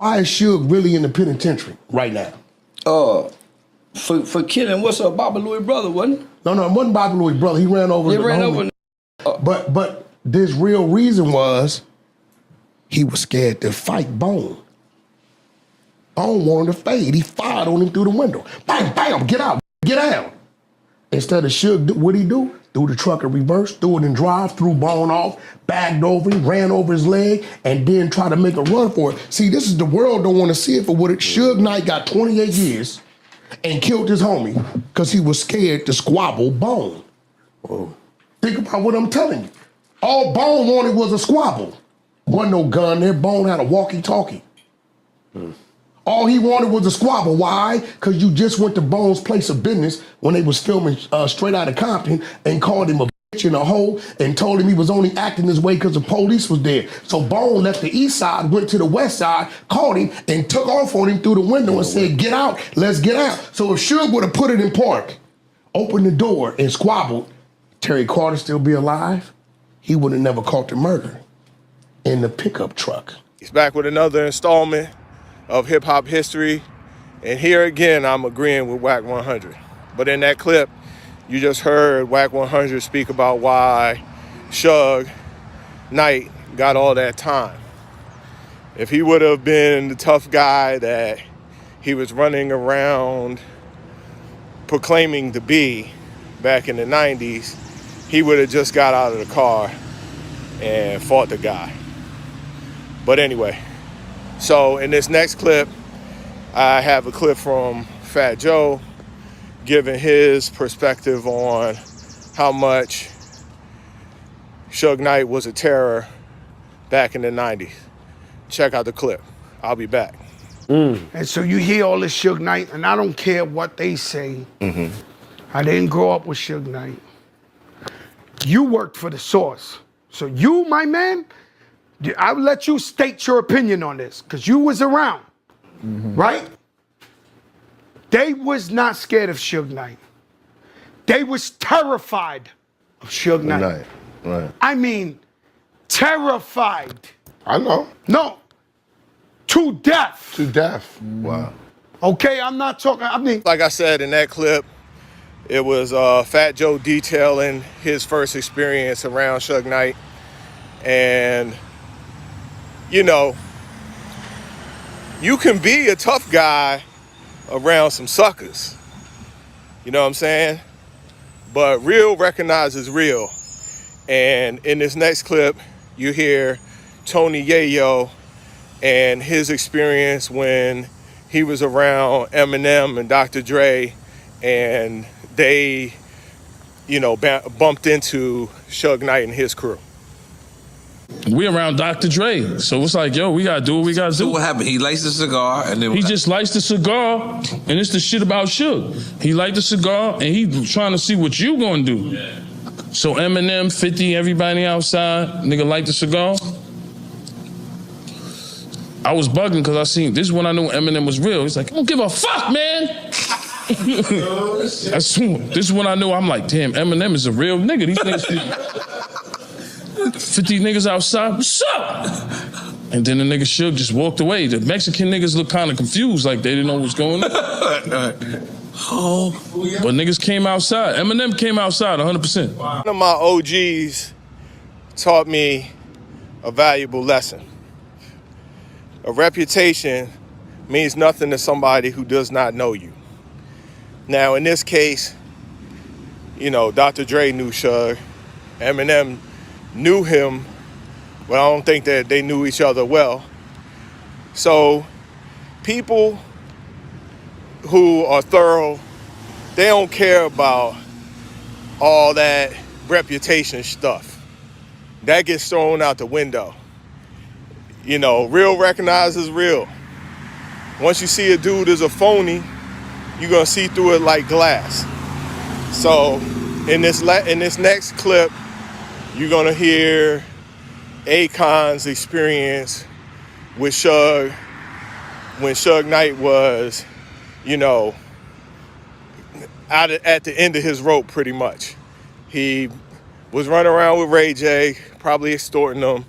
Why is Suge really in the penitentiary right now? For killing what's up, Baba Louie brother, wasn't it? No, it wasn't Bobby Louis' brother. He ran over. He ran over. But this real reason was he was scared to fight Bone. Bone wanted to fade. He fired on him through the window. Bam, bam, get out, get out. Instead of Suge, what'd he do? Threw the truck in reverse, threw it in drive, threw Bone off, bagged over him, ran over his leg, and then tried to make a run for it. See, this is the world don't want to see it for what it. Suge Knight got 28 years and killed his homie because he was scared to squabble Bone. Oh. Think about what I'm telling you. All Bone wanted was a squabble. Wasn't no gun there. Bone had a walkie-talkie. All he wanted was a squabble. Why? Because you just went to Bone's place of business when they was filming Straight Outta Compton and called him a bitch in a hole and told him he was only acting this way because the police was there. So Bone left the east side, went to the west side, called him, and took off on him through the window and said, get out, let's get out. So if Suge would have put it in park, opened the door and squabbled, Terry Carter still be alive? He would have never caught the murder in the pickup truck. He's back with another installment of hip hop history. And here again, I'm agreeing with Wack 100. But in that clip, you just heard Wack 100 speak about why Suge Knight got all that time. If he would have been the tough guy that he was running around proclaiming to be back in the 90s, he would have just got out of the car and fought the guy. But anyway, so in this next clip, I have a clip from Fat Joe giving his perspective on how much Suge Knight was a terror back in the 90s. Check out the clip. I'll be back. And so you hear all this Suge Knight, and I don't care what they say. I didn't grow up with Suge Knight. You worked for the source. So you, my man, I'll let you state your opinion on this, because you was around, right? They was not scared of Suge Knight. They was terrified of Suge Knight. Right. I mean, terrified. I know. No, to death. To death. Wow. Okay, I'm not talking, I mean. Like I said in that clip, it was Fat Joe detailing his first experience around Suge Knight. And, you know, you can be a tough guy around some suckers. You know what I'm saying? But real recognizes real. And in this next clip, you hear Tony Yayo and his experience when he was around Eminem and Dr. Dre, and they, you know, bumped into Suge Knight and his crew. We around Dr. Dre, so it's like, yo, we gotta do what we gotta do. So what happened? He lights the cigar and then he just lights the cigar, and it's the shit about Suge. He light the cigar and he trying to see what you gonna do. Yeah. So Eminem, 50, everybody outside, nigga light the cigar. I was bugging because I seen this is when I knew Eminem was real. He's like, I don't give a fuck, man. This is when I knew. I'm like, damn, Eminem is a real nigga. These niggas. 50 niggas outside, what's up? And then the nigga Suge just walked away. The Mexican niggas looked kind of confused, like they didn't know what's going on. But niggas came outside. Eminem came outside 100%. One of my OGs taught me a valuable lesson. A reputation means nothing to somebody who does not know you. Now, in this case, you know, Dr. Dre knew Suge. Eminem knew him, but I don't think that they knew each other well. So people who are thorough, they don't care about all that reputation stuff. That gets thrown out the window. You know, real recognizes real. Once you see a dude as a phony, you're gonna see through it like glass. So in this next clip, you're gonna hear Akon's experience with Suge when Suge Knight was, you know, at the end of his rope pretty much. He was running around with Ray J, probably extorting him,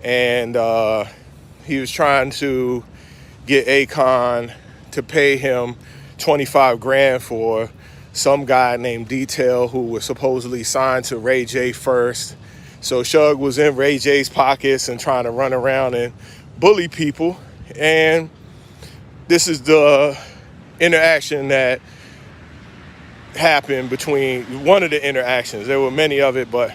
and he was trying to get Akon to pay him 25 grand for some guy named Detail who was supposedly signed to Ray J first. So Suge was in Ray J's pockets and trying to run around and bully people. And this is the interaction that happened between, one of the interactions. There were many of it, but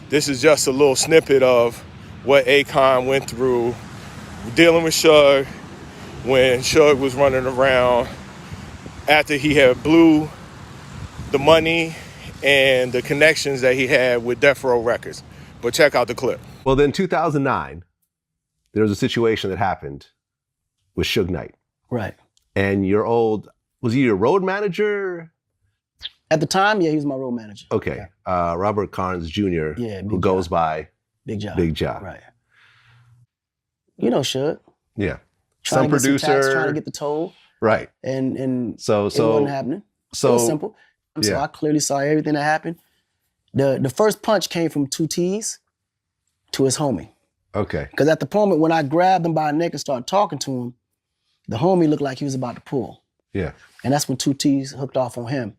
this is just a little snippet of what Akon went through dealing with Suge when Suge was running around after he had blew the money and the connections that he had with Death Row Records. But check out the clip. Well, then 2009, there was a situation that happened with Suge Knight. Right. And was he your road manager? At the time, yeah, he was my road manager. Okay. Yeah. Robert Carnes Jr., yeah, who goes by Big Job. Big Job. Right. You know Suge. Yeah. Trying Some to get producer. some tax, trying to get the toll. Right. And so it wasn't happening. So it was simple. So yeah. I clearly saw everything that happened. The first punch came from 2 T's to his homie. Okay. Because at the moment when I grabbed him by the neck and started talking to him, the homie looked like he was about to pull. Yeah. And that's when 2 T's hooked off on him.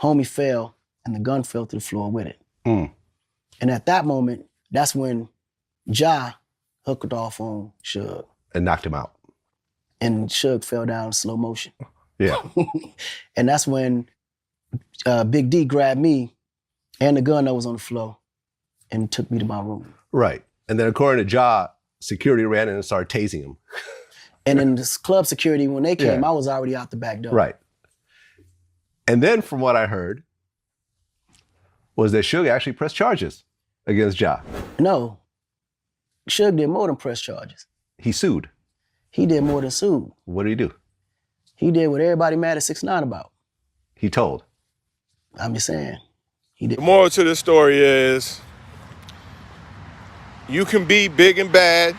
Homie fell, and the gun fell to the floor with it. Mm. And at that moment, that's when Ja hooked off on Suge. And knocked him out. And Suge fell down in slow motion. Yeah. And that's when Big D grabbed me and the gun that was on the floor and took me to my room. Right. And then according to Ja, security ran in and started tasing him. And in this club security, when they came, Yeah. I was already out the back door. Right. And then from what I heard, was that Suge actually pressed charges against Ja. No. Suge did more than press charges. He sued. He did more than sue. What did he do? He did what everybody mad at 6ix9ine about. He told. I'm just saying. He did. The moral to the story is you can be big and bad,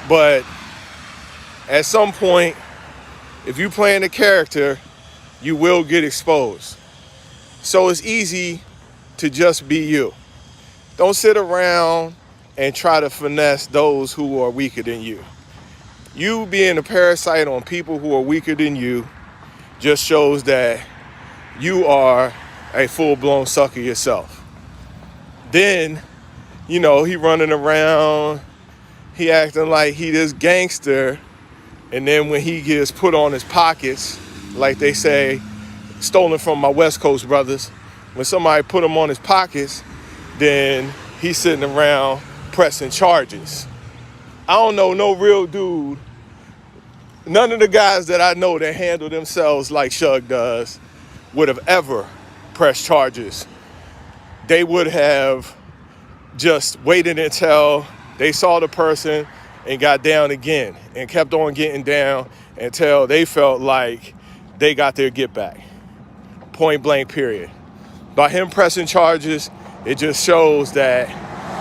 but at some point, if you playing a character, you will get exposed. So it's easy to just be you. Don't sit around and try to finesse those who are weaker than you. You being a parasite on people who are weaker than you just shows that you are a full-blown sucker yourself. Then, you know, he running around, he acting like he this gangster, and then when he gets put on his pockets, like they say, stolen from my West Coast brothers, when somebody put him on his pockets, then he's sitting around pressing charges. I don't know no real dude, none of the guys that I know that handle themselves like Suge does would have ever pressed charges. They would have just waited until they saw the person and got down again and kept on getting down until they felt like they got their get back. Point blank, period. By him pressing charges, it just shows that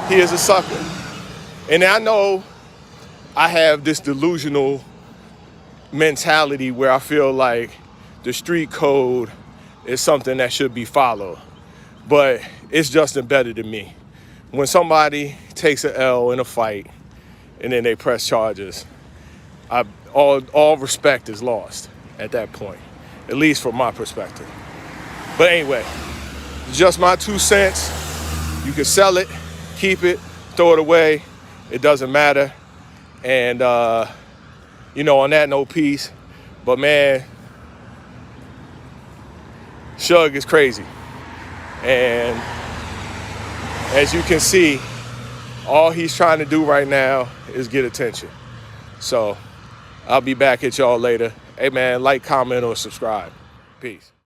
he is a sucker. And I know I have this delusional mentality where I feel like the street code is something that should be followed, but it's just embedded in me. When somebody takes an L in a fight and then they press charges, all respect is lost at that point, at least from my perspective. But anyway, just my 2 cents. You can sell it, keep it, throw it away. It doesn't matter. And, you know, on that note, peace. But man, Suge is crazy. And as you can see, all he's trying to do right now is get attention. So I'll be back at y'all later. Hey man, like, comment, or subscribe. Peace.